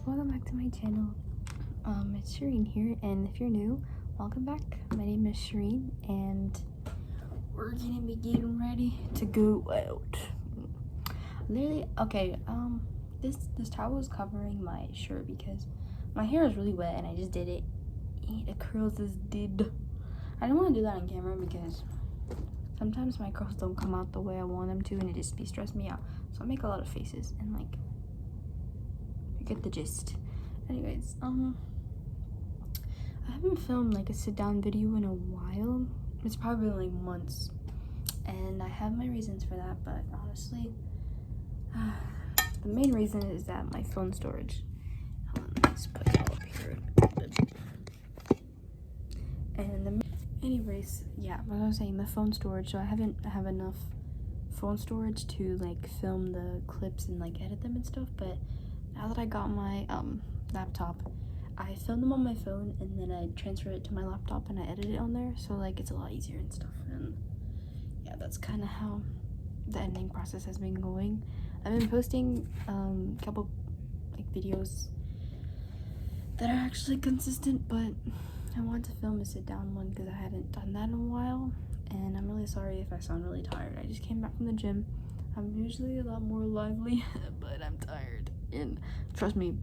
welcome back to my channel. It's Shereen here, and if you're new, welcome back. My name is Shereen, and we're gonna be getting ready to go out. Literally, okay, this towel is covering my shirt because my hair is really wet and I just did it. The curls just did. I don't want to do that on camera because sometimes my curls don't come out the way I want them to, and it just be stressing me out. So I make a lot of faces and like, you get the gist. Anyways, I haven't filmed like a sit-down video in a while. It's probably like months, and I have my reasons for that, but honestly, the main reason is that my phone storage. Let's put it all up here. And anyways, yeah, what I was saying, the phone storage. So I haven't have enough phone storage to like film the clips and like edit them and stuff, but now that I got my laptop, I film them on my phone and then I transfer it to my laptop and I edit it on there, so like it's a lot easier and stuff. And yeah, that's kind of how the editing process has been going. I've been posting a couple like videos that are actually consistent, but I want to film a sit down one because I hadn't done that in a while, and I'm really sorry if I sound really tired. I just came back from the gym. I'm usually a lot more lively, but I'm tired. And trust me,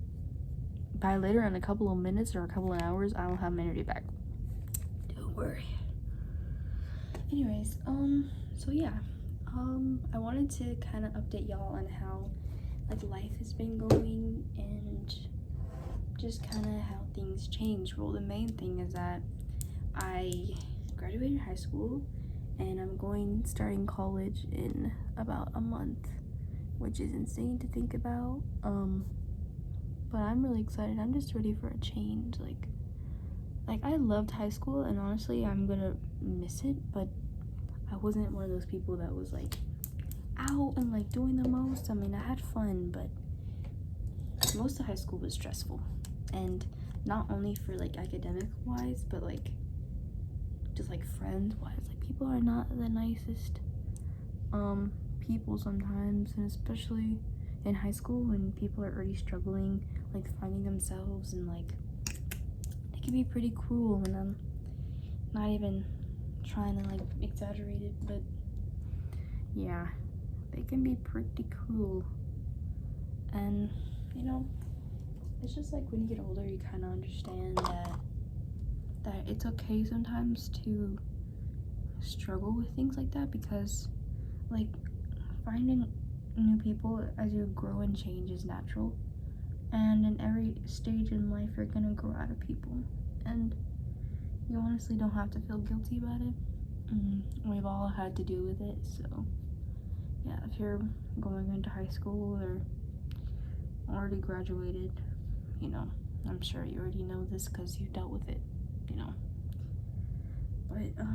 by later in a couple of minutes or a couple of hours, I will have my energy back. Don't worry. Anyways, so yeah, I wanted to kind of update y'all on how like life has been going and just kind of how things change. Well, the main thing is that I graduated high school and I'm starting college in about a month, which is insane to think about. But I'm really excited. I'm just ready for a change. Like I loved high school, and honestly, I'm gonna miss it, but I wasn't one of those people that was like out and like doing the most. I mean, I had fun, but most of high school was stressful, and not only for like academic wise, but like just like friends wise. Like people are not the nicest people sometimes, and especially in high school when people are already struggling, like finding themselves, and like they can be pretty cruel. And I'm not even trying to like exaggerate it, but yeah, they can be pretty cruel. And you know, it's just like when you get older, you kind of understand that it's okay sometimes to struggle with things like that, because like finding new people as you grow and change is natural, and in every stage in life you're gonna grow out of people, and you honestly don't have to feel guilty about it. We've all had to deal with it. So yeah, if you're going into high school or already graduated, you know, I'm sure you already know this because you dealt with it, you know. But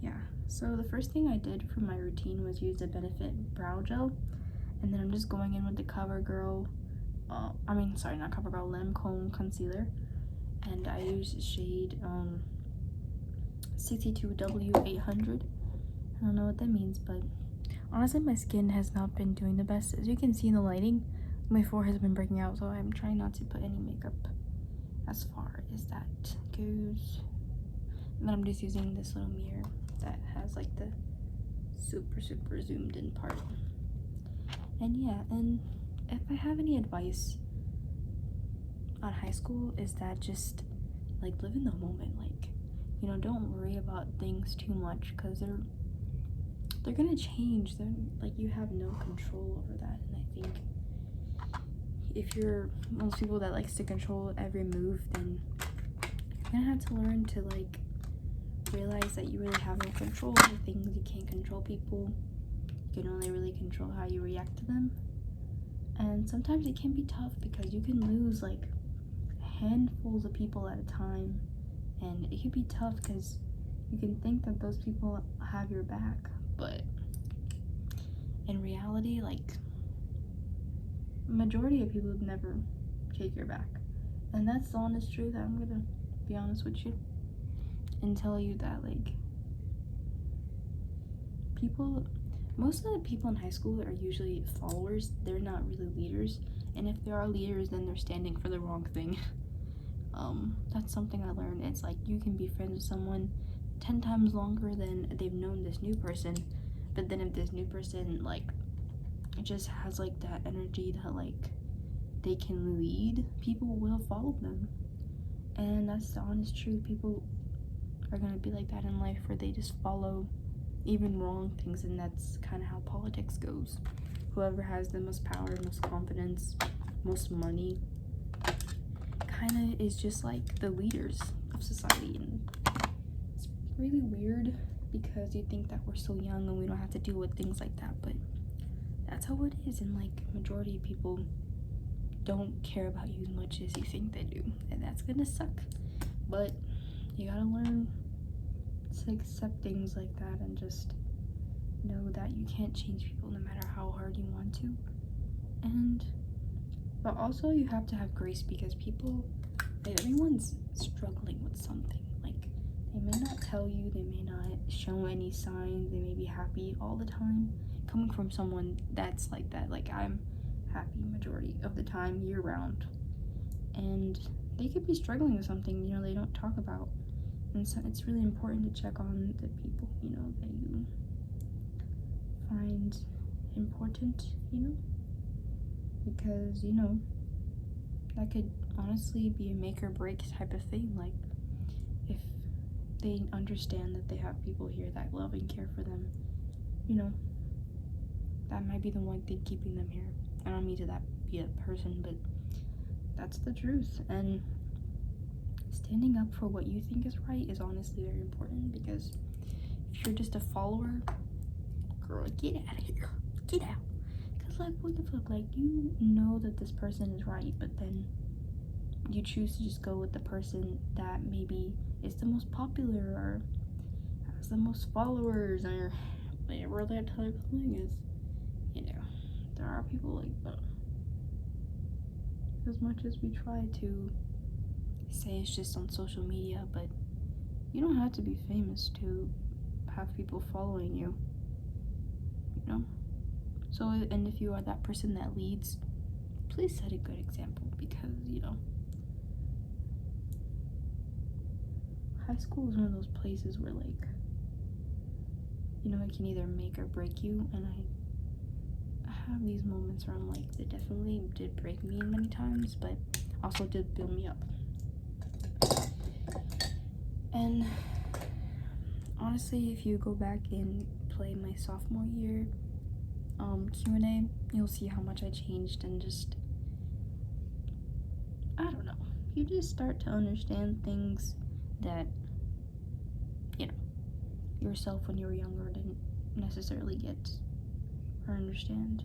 yeah, so the first thing I did for my routine was use the Benefit brow gel, and then I'm just going in with the CoverGirl not CoverGirl, Lancome concealer, and I use the shade 62W800. I don't know what that means, but honestly my skin has not been doing the best. As you can see in the lighting, my forehead has been breaking out, so I'm trying not to put any makeup as far as that goes. And then I'm just using this little mirror that has like the super zoomed in part. And yeah, and if I have any advice on high school, is that just like live in the moment. Like, you know, don't worry about things too much, because they're gonna change. They're like, you have no control over that. And I think if you're one of those people that likes to control every move, then you're gonna have to learn to like realize that you really have no control over things. You can't control people. You can only really control how you react to them. And sometimes it can be tough because you can lose like handfuls of people at a time, and it can be tough because you can think that those people have your back, but in reality, like, majority of people never take your back. And that's the honest truth. I'm gonna be honest with you and tell you that like people, most of the people in high school are usually followers. They're not really leaders, and if there are leaders, then they're standing for the wrong thing. That's something I learned. It's like you can be friends with someone 10 times longer than they've known this new person, but then if this new person like just has like that energy that like they can lead, people will follow them. And that's the honest truth. People are gonna be like that in life, where they just follow even wrong things, and that's kind of how politics goes. Whoever has the most power, most confidence, most money kind of is just like the leaders of society. And it's really weird because you think that we're so young and we don't have to deal with things like that, but that's how it is. And like majority of people don't care about you as much as you think they do, and that's gonna suck. But you gotta learn to accept things like that and just know that you can't change people no matter how hard you want to. But also you have to have grace, because people, like, everyone's struggling with something. Like, they may not tell you, they may not show any signs, they may be happy all the time. Coming from someone that's like that, like I'm happy majority of the time, year round, and they could be struggling with something, you know, they don't talk about. And so it's really important to check on the people, you know, that you find important, you know, because, you know, that could honestly be a make or break type of thing. Like, if they understand that they have people here that love and care for them, you know, that might be the one thing keeping them here. I don't mean to that be a person, but that's the truth. And standing up for what you think is right is honestly very important, because if you're just a follower, girl, get out of here. Get out. Because, like, what the fuck? Like, you know that this person is right, but then you choose to just go with the person that maybe is the most popular or has the most followers, or whatever that type of thing is. You know, there are people like that. As much as we try to say it's just on social media, but you don't have to be famous to have people following you, you know? So, and if you are that person that leads, please set a good example, because, you know, high school is one of those places where, like, you know, it can either make or break you. And I have these moments where I'm like, it definitely did break me many times, but also did build me up. And honestly, if you go back and play my sophomore year Q&A, you'll see how much I changed. And just, I don't know, you just start to understand things that, you know, yourself when you were younger didn't necessarily get or understand.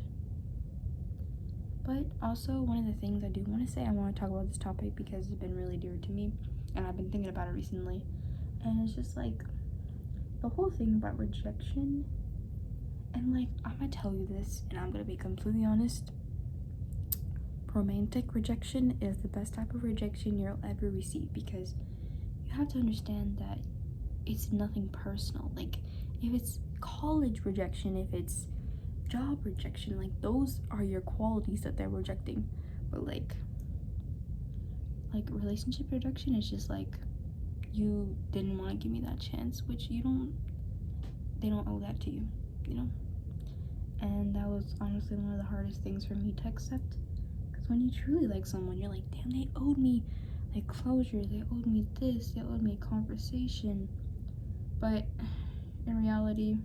But also, one of the things I do want to say, I want to talk about this topic because it's been really dear to me, and I've been thinking about it recently. And it's just like the whole thing about rejection. And like, I'm gonna tell you this, and I'm gonna be completely honest. Romantic rejection is the best type of rejection you'll ever receive, because you have to understand that it's nothing personal. Like, if it's college rejection, if it's job rejection, like, those are your qualities that they're rejecting. But like relationship rejection is just like, you didn't want to give me that chance, which they don't owe that to you, you know? And that was honestly one of the hardest things for me to accept, because when you truly like someone, you're like, damn, they owed me like closure, they owed me this, they owed me a conversation. But in reality,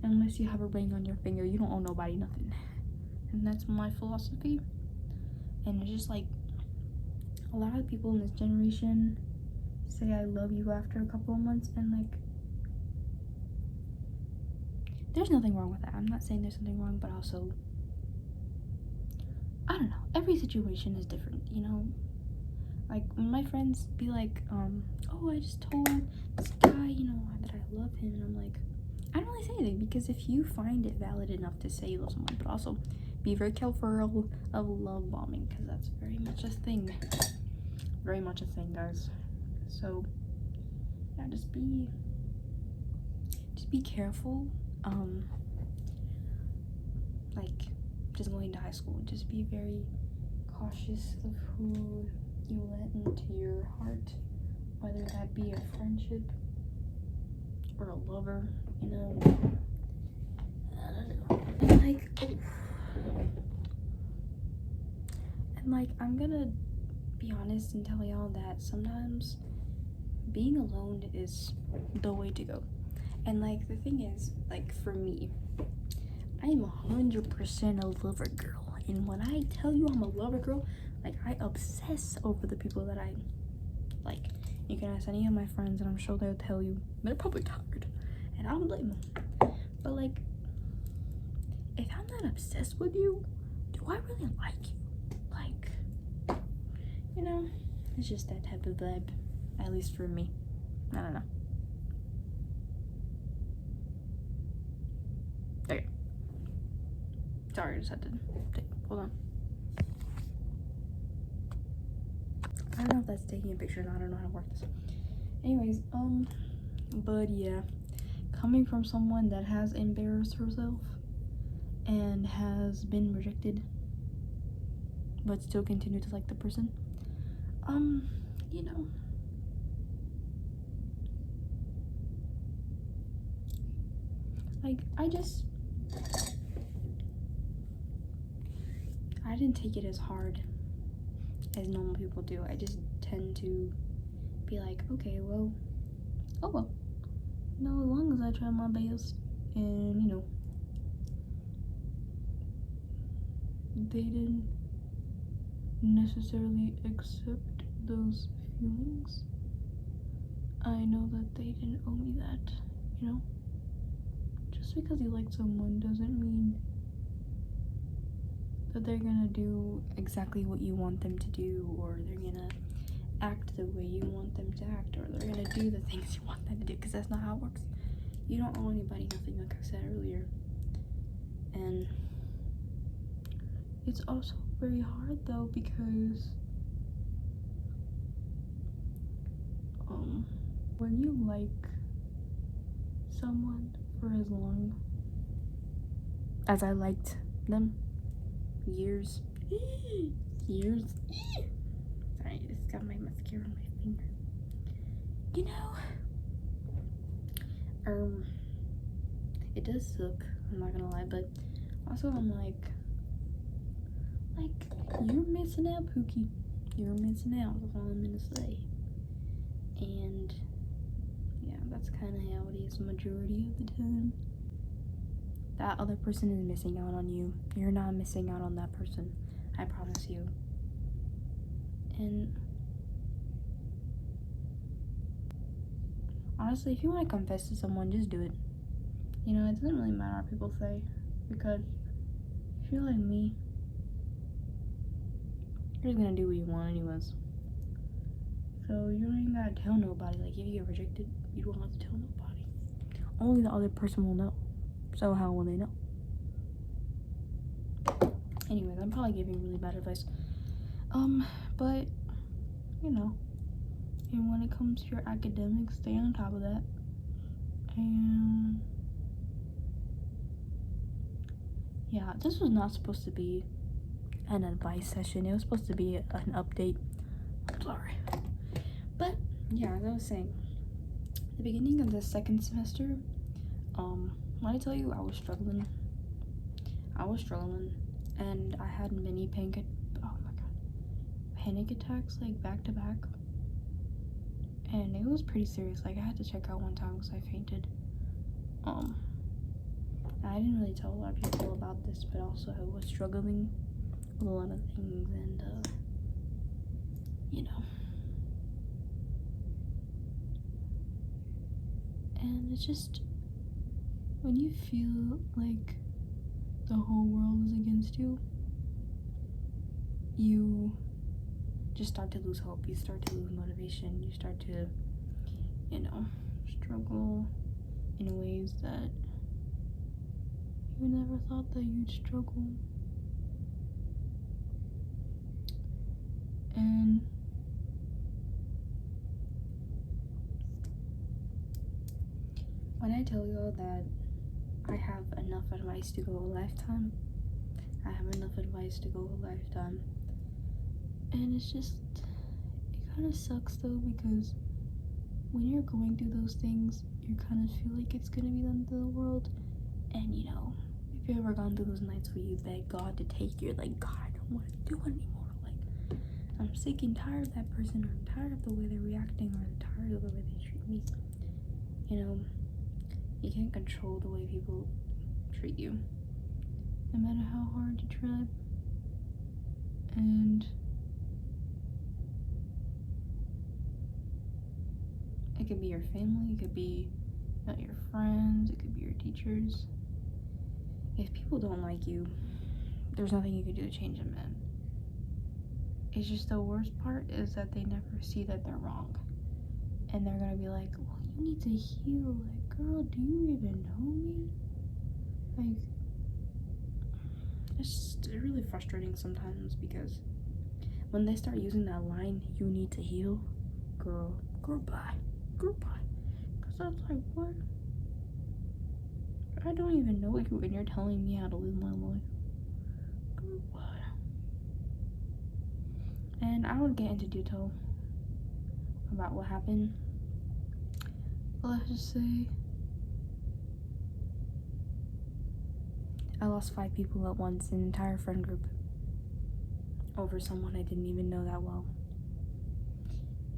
unless you have a ring on your finger, you don't owe nobody nothing. And that's my philosophy. And it's just like, a lot of people in this generation say I love you after a couple of months, and like, there's nothing wrong with that. I'm not saying there's something wrong, but also, I don't know, every situation is different, you know? Like, when my friends be like, oh, I just told this guy, you know, that I love him, and I'm like, I don't really say anything, because if you find it valid enough to say you love someone, but also be very careful of love bombing, because that's very much a thing. Very much a thing, guys. So, yeah, just be careful. like just going to high school, just be very cautious of who you let into your heart, whether that be a friendship or a lover, you know. I don't know. And like I'm gonna be honest and tell y'all that sometimes being alone is the way to go. And like the thing is, like for me, I am 100% a lover girl. And when I tell you I'm a lover girl, like I obsess over the people that I like. You can ask any of my friends and I'm sure they'll tell you they're probably tired. And I don't blame them. But like, if I'm not obsessed with you, do I really like you? Like, you know, it's just that type of vibe. At least for me. I don't know. Okay. Sorry, I just had to hold on. I don't know if that's taking a picture or not. I don't know how to work this. Anyways, but yeah, coming from someone that has embarrassed herself and has been rejected, but still continue to like the person, you know, like I didn't take it as hard as normal people do. I just tend to be like, okay, well, oh well, you know, as long as I try my best and, you know, they didn't necessarily accept those feelings, I know that they didn't owe me that, you know? Just because you like someone doesn't mean that they're gonna do exactly what you want them to do, or they're gonna act the way you want them to act, or they're gonna do the things you want them to do, because that's not how it works. You don't owe anybody nothing, like I said earlier. And it's also very hard though, because when you like someone for as long as I liked them, years, years. Sorry, I just got my mascara on my finger. You know, it does suck, I'm not gonna lie, but also I'm like, you're missing out, Pookie. You're missing out, that's all I'm gonna say. And yeah, that's kind of how it is majority of the time. That other person is missing out on you. You're not missing out on that person. I promise you. And honestly, if you want to confess to someone, just do it. You know, it doesn't really matter what people say, because if you're like me, you're just gonna do what you want anyways. So you don't even gotta tell nobody. Like, if you get rejected, you don't have to tell nobody. Only the other person will know. So how will they know? Anyways, I'm probably giving really bad advice. But you know, and when it comes to your academics, stay on top of that. And yeah, this was not supposed to be an advice session. It was supposed to be an update. I'm sorry. But yeah, as I was saying, the beginning of the second semester, when I tell you I was struggling, and I had many panic attacks like back to back, and it was pretty serious. Like, I had to check out one time because I fainted. I didn't really tell a lot of people about this, but also I was struggling with a lot of things, and you know, and it's just when you feel like the whole world is against you, you just start to lose hope, you start to lose motivation, you start to, you know, struggle in ways that you never thought that you'd struggle. And when I tell y'all that I have enough advice to go a lifetime, I have enough advice to go a lifetime. And it's just, it kind of sucks though, because when you're going through those things, you kind of feel like it's gonna be the end of the world. And you know, if you've ever gone through those nights where you beg God to take, you're like, God, I don't want to do it anymore. Like, I'm sick and tired of that person, or I'm tired of the way they're reacting, or I'm tired of the way they treat me. You know, you can't control the way people treat you, no matter how hard you try. And it could be your family, it could be not your friends, it could be your teachers. If people don't like you, there's nothing you can do to change them, man. It's just the worst part is that they never see that they're wrong. And they're gonna be like, well, you need to heal. Like, girl, do you even know me? Like, it's really frustrating sometimes, because when they start using that line, you need to heal, girl, goodbye. Because that's like, what? I don't even know you, and you're telling me how to live my life. Goodbye. And I don't get into detail about what happened. Let's just say I lost 5 people at once, an entire friend group, over someone I didn't even know that well.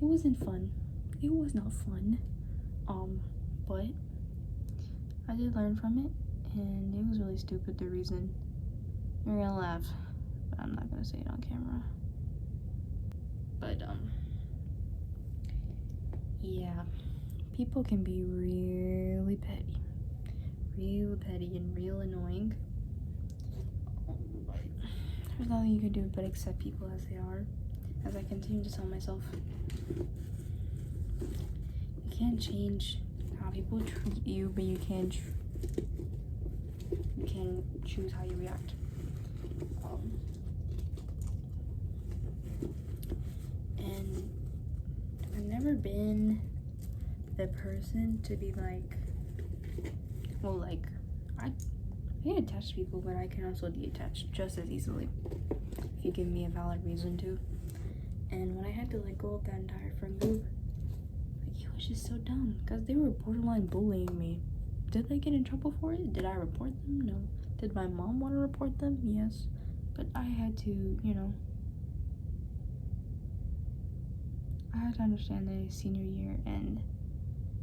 It wasn't fun. It was not fun. But I did learn from it, and it was really stupid. The reason, you're gonna laugh, but I'm not gonna say it on camera. But yeah, people can be really petty and real annoying. But there's nothing you can do but accept people as they are, as I continue to tell myself. You can't change how people treat you, but you can choose how you react. And I've never been the person to be like, well, like, I can attach to people, but I can also detach just as easily if you give me a valid reason to. And when I had to let go of that entire friend group, like, it was just so dumb, because they were borderline bullying me. Did they get in trouble for it? Did I report them? No. Did my mom want to report them? Yes. But I had to, you know, I had to understand that it's senior year, and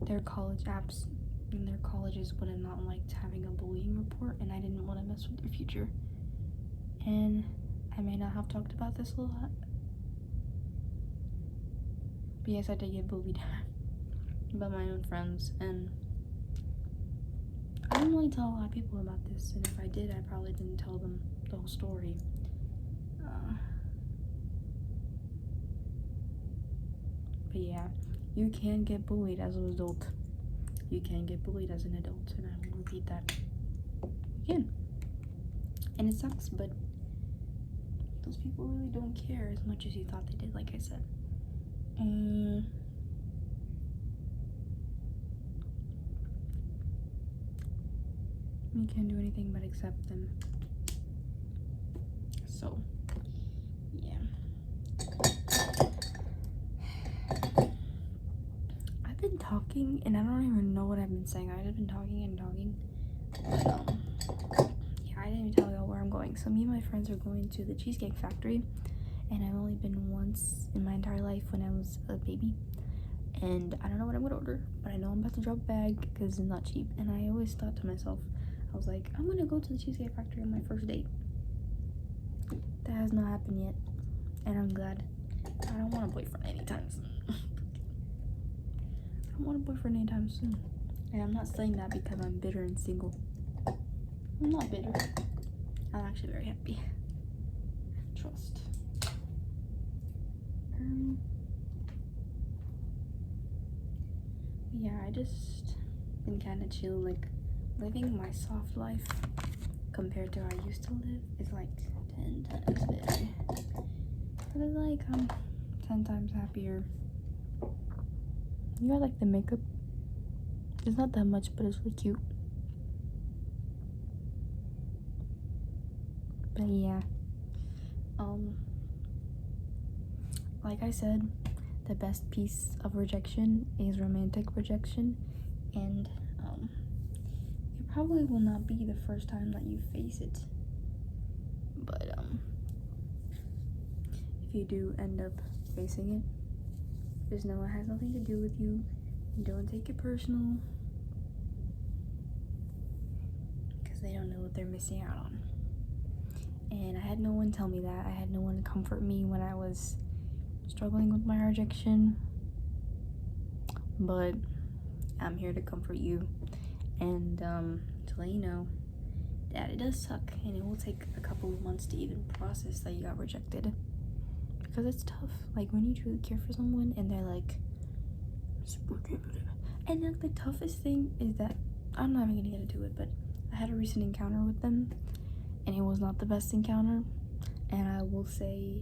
their college apps and their colleges would have not liked having a bullying report, and I didn't want to mess with their future. And I may not have talked about this a lot, but yes, I did get bullied by my own friends, and I didn't really tell a lot of people about this, and if I did, I probably didn't tell them the whole story. But yeah, you can get bullied as an adult. You can get bullied as an adult, and I will repeat that. You can. And it sucks, but those people really don't care as much as you thought they did, like I said. You can't do anything but accept them. So, yeah. I've been talking, and I don't even know what I've been saying. I've just been talking and talking. But, yeah, I didn't even tell y'all where I'm going. So me and my friends are going to the Cheesecake Factory, and I've only been once in my entire life when I was a baby. And I don't know what I'm gonna order, but I know I'm about to drop a bag because it's not cheap. And I always thought to myself, I was like, I'm gonna go to the Cheesecake Factory on my first date. That has not happened yet, and I'm glad. I don't want a boyfriend anytime soon. I don't want a boyfriend anytime soon. And I'm not saying that because I'm bitter and single. I'm not bitter. I'm actually very happy. Trust. Yeah, I just been kind of chill, like, living my soft life compared to how I used to live is like 10 times better. I feel like I'm 10 times happier. You got like the makeup. It's not that much, but it's really cute. But yeah, like I said, the best piece of rejection is romantic rejection, and it probably will not be the first time that you face it. But if you do end up facing it, just know it has nothing to do with you. Don't take it personal, because they don't know what they're missing out on. And I had no one tell me that. I had no one comfort me when I was struggling with my rejection. But I'm here to comfort you and to let you know that it does suck, and it will take a couple of months to even process that you got rejected, because it's tough. Like when you truly care for someone and they're like, and like the toughest thing is that I'm not even gonna get into it, but I had a recent encounter with them, and it was not the best encounter. And I will say,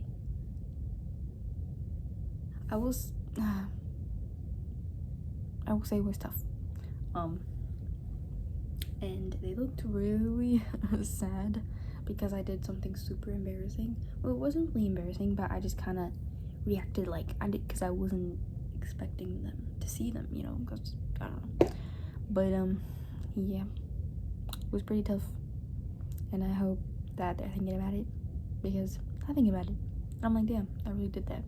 it was tough. And they looked really sad because I did something super embarrassing. Well, it wasn't really embarrassing, but I just kind of reacted like I did, because I wasn't expecting them to see them, you know, because I don't know. But yeah, it was pretty tough, and I hope that they're thinking about it, because I think about it. I'm like, damn, I really did that.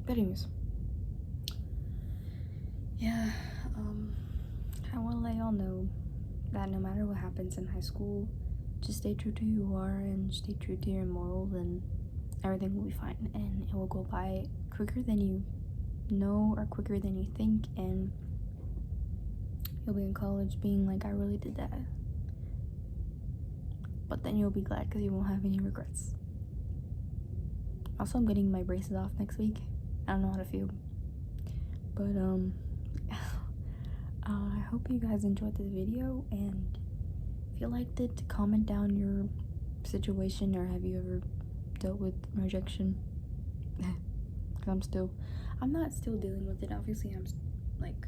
But anyways, yeah, I want to let y'all know that no matter what happens in high school, just stay true to who you are and stay true to your morals, and everything will be fine, and it will go by quicker than you know or quicker than you think, and you'll be in college being like, I really did that. But then you'll be glad because you won't have any regrets. Also, I'm getting my braces off next week. I don't know how to feel, but I hope you guys enjoyed this video, and if you liked it, comment down your situation, or have you ever dealt with rejection? Because I'm not still dealing with it. Obviously, I'm like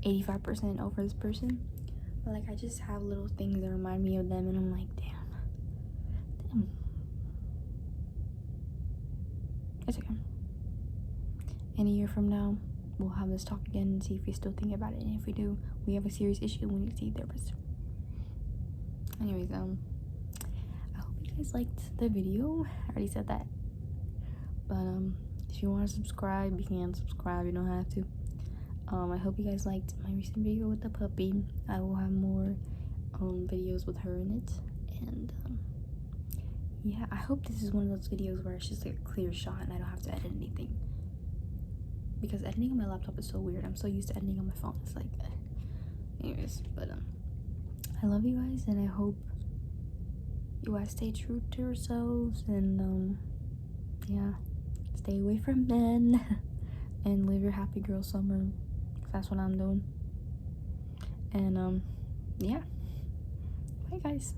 85% over this person, but like I just have little things that remind me of them, and I'm like, damn. It's okay. In a year from now, we'll have this talk again and see if we still think about it, and if we do, we have a serious issue, we need to see a therapist. Anyways, I hope you guys liked the video. I already said that, but if you want to subscribe, you can subscribe. You don't have to. I hope you guys liked my recent video with the puppy. I will have more videos with her in it, and yeah, I hope this is one of those videos where it's just like a clear shot and I don't have to edit anything, because editing on my laptop is so weird. I'm so used to editing on my phone. It's like anyways, but I love you guys, and I hope you guys stay true to yourselves, and yeah, stay away from men and live your happy girl summer, 'cause that's what I'm doing. And yeah, bye guys.